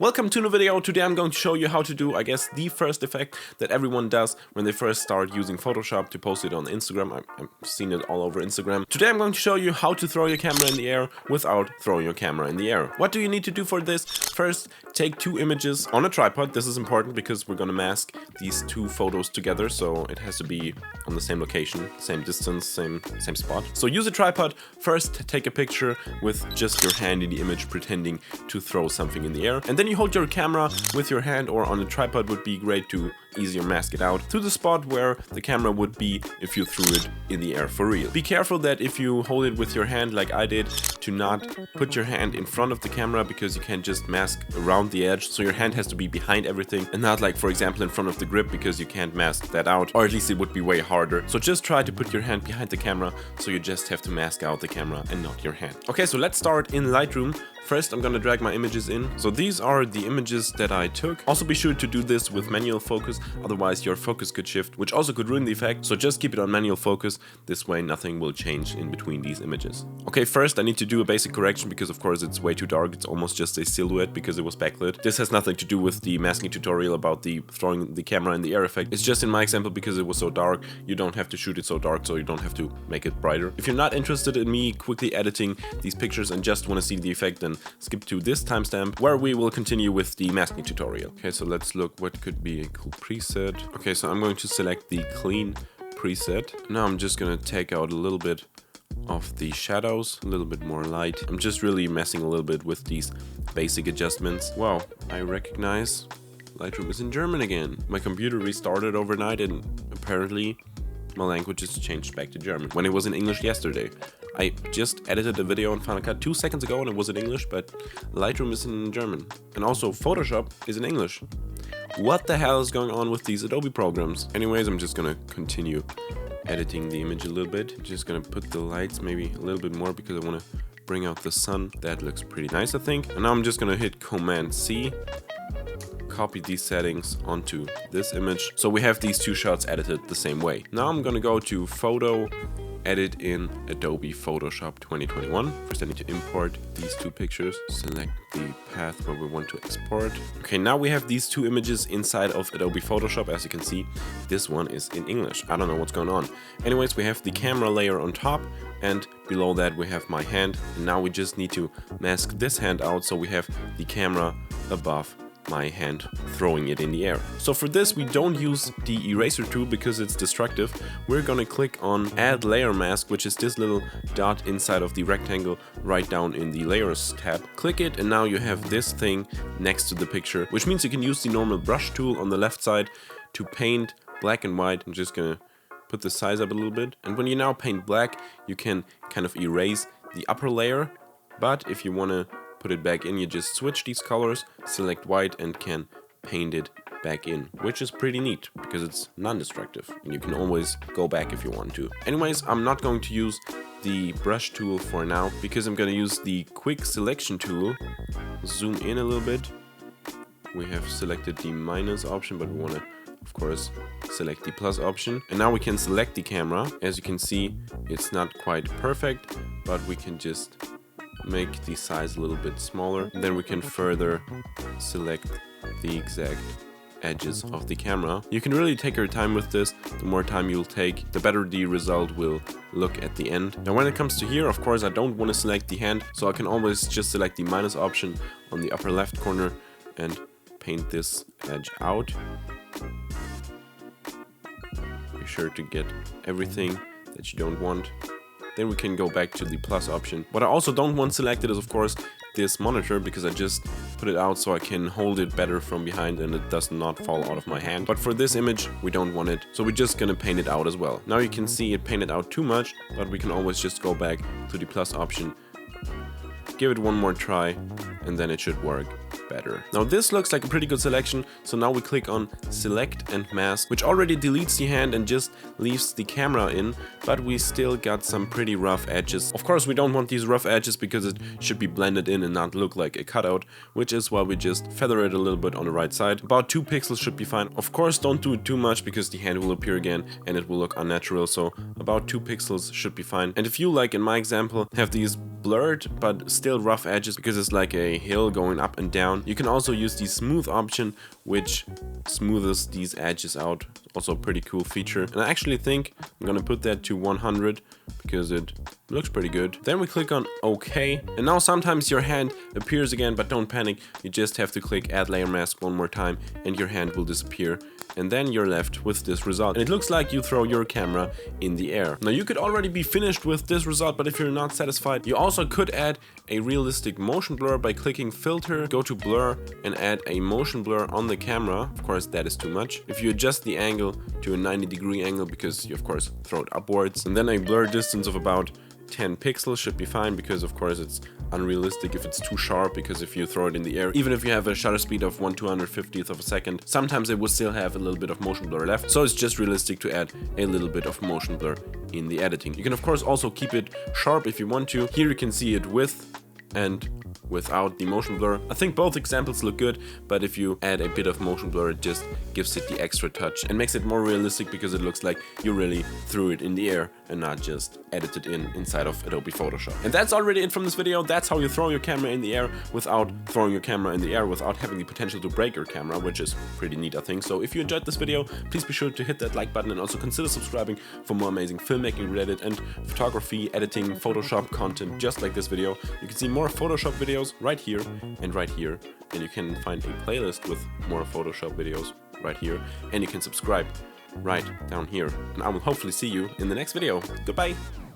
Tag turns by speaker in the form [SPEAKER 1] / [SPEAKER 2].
[SPEAKER 1] Welcome to a new video. Today I'm going to show you how to do, I guess, the first effect that everyone does when they first start using Photoshop to post it on Instagram. I've seen it all over Instagram. Today I'm going to show you how to throw your camera in the air without throwing your camera in the air. What do you need to do for this? First, take two images on a tripod. This is important because we're going to mask these two photos together, so it has to be on the same location, same distance, same spot. So use a tripod. First, take a picture with just your hand in the image pretending to throw something in the air, and then you hold your camera with your hand or on a tripod. Would be great to easier mask it out to the spot where the camera would be if you threw it in the air for real. Be careful that if you hold it with your hand like I did, to not put your hand in front of the camera, because you can't just mask around the edge. So your hand has to be behind everything and not, like, for example, in front of the grip, because you can't mask that out, or at least it would be way harder. So just try to put your hand behind the camera, so you just have to mask out the camera and not your hand. Okay, so let's start in Lightroom. First, I'm gonna drag my images in. So these are the images that I took. Also be sure to do this with manual focus, otherwise your focus could shift, which also could ruin the effect. So just keep it on manual focus. This way nothing will change in between these images. Okay, first I need to do a basic correction, because of course it's way too dark. It's almost just a silhouette because it was backlit. This has nothing to do with the masking tutorial about the throwing the camera in the air effect. It's just in my example because it was so dark. You don't have to shoot it so dark, so you don't have to make it brighter. If you're not interested in me quickly editing these pictures and just want to see the effect, then skip to this timestamp where we will continue with the masking tutorial. Okay, so let's look what could be a cool preset. Okay, so I'm going to select the clean preset. Now I'm just gonna take out a little bit of the shadows, a little bit more light. I'm just really messing a little bit with these basic adjustments. Wow, I recognize Lightroom is in German again. My computer restarted overnight and apparently my language has changed back to German when it was in English yesterday. I just edited a video on Final Cut 2 seconds ago and it was in English, but Lightroom is in German. And also Photoshop is in English. What the hell is going on with these Adobe programs? Anyways, I'm just gonna continue editing the image a little bit. Just gonna put the lights maybe a little bit more because I wanna bring out the sun. That looks pretty nice, I think. And now I'm just gonna hit Command C, copy these settings onto this image. So we have these two shots edited the same way. Now I'm gonna go to Photo, Edit in Adobe Photoshop 2021. First I need to import these two pictures, select the path where we want to export. Okay, now we have these two images inside of Adobe Photoshop. As you can see, this one is in English. I don't know what's going on. Anyways, we have the camera layer on top, and below that we have my hand. And now we just need to mask this hand out, so we have the camera above my hand throwing it in the air. So for this we don't use the eraser tool because it's destructive. We're gonna click on Add Layer Mask, which is this little dot inside of the rectangle right down in the Layers tab. Click it and now you have this thing next to the picture, which means you can use the normal brush tool on the left side to paint black and white. I'm just gonna put the size up a little bit, and when you now paint black you can kind of erase the upper layer, but if you want to put it back in, you just switch these colors, select white, and can paint it back in, which is pretty neat because it's non-destructive and you can always go back if you want to. Anyways, I'm not going to use the brush tool for now because I'm going to use the quick selection tool. Zoom in a little bit. We have selected the minus option, but we want to, of course, select the plus option. And now we can select the camera. As you can see, it's not quite perfect, but we can just make the size a little bit smaller, and then we can further select the exact edges of the camera. You can really take your time with this. The more time you'll take, the better the result will look at the end. Now when it comes to here, of course I don't want to select the hand, so I can always just select the minus option on the upper left corner and paint this edge out. Be sure to get everything that you don't want. Then we can go back to the plus option. What I also don't want selected is, of course, this monitor, because I just put it out so I can hold it better from behind and it does not fall out of my hand. But for this image, we don't want it, so we're just gonna paint it out as well. Now you can see it painted out too much, but we can always just go back to the plus option, give it one more try, and then it should work better. Now this looks like a pretty good selection, so now we click on Select and Mask, which already deletes the hand and just leaves the camera in, but we still got some pretty rough edges. Of course we don't want these rough edges because it should be blended in and not look like a cutout, which is why we just feather it a little bit on the right side. About 2 pixels should be fine. Of course don't do it too much because the hand will appear again and it will look unnatural, so about 2 pixels should be fine. And if you, like in my example, have these blurred but still rough edges because it's like a hill going up and down. You can also use the smooth option, which smoothes these edges out. Also a pretty cool feature. And I actually think I'm gonna put that to 100 because it looks pretty good. Then we click on OK. And now sometimes your hand appears again, but don't panic. You just have to click Add Layer Mask one more time and your hand will disappear. And then you're left with this result. And it looks like you throw your camera in the air. Now you could already be finished with this result, but if you're not satisfied, you also could add a realistic motion blur by clicking Filter, go to Blur and add a motion blur on the camera. Of course, that is too much. If you adjust the angle to a 90-degree angle, because you of course throw it upwards, and then a blur distance of about 10 pixels should be fine, because of course it's unrealistic if it's too sharp, because if you throw it in the air, even if you have a shutter speed of 1/250th of a second, sometimes it will still have a little bit of motion blur left. So it's just realistic to add a little bit of motion blur in the editing. You can of course also keep it sharp if you want to. Here you can see it with and without the motion blur. I think both examples look good, but if you add a bit of motion blur, it just gives it the extra touch and makes it more realistic, because it looks like you really threw it in the air and not just edited inside of Adobe Photoshop. And that's already it from this video. That's how you throw your camera in the air without throwing your camera in the air, without having the potential to break your camera, which is pretty neat, I think. So if you enjoyed this video, please be sure to hit that like button and also consider subscribing for more amazing filmmaking related and photography, editing, Photoshop content just like this video. You can see more Photoshop videos right here and right here, and you can find a playlist with more Photoshop videos right here, and you can subscribe right down here. And I will hopefully see you in the next video. Goodbye!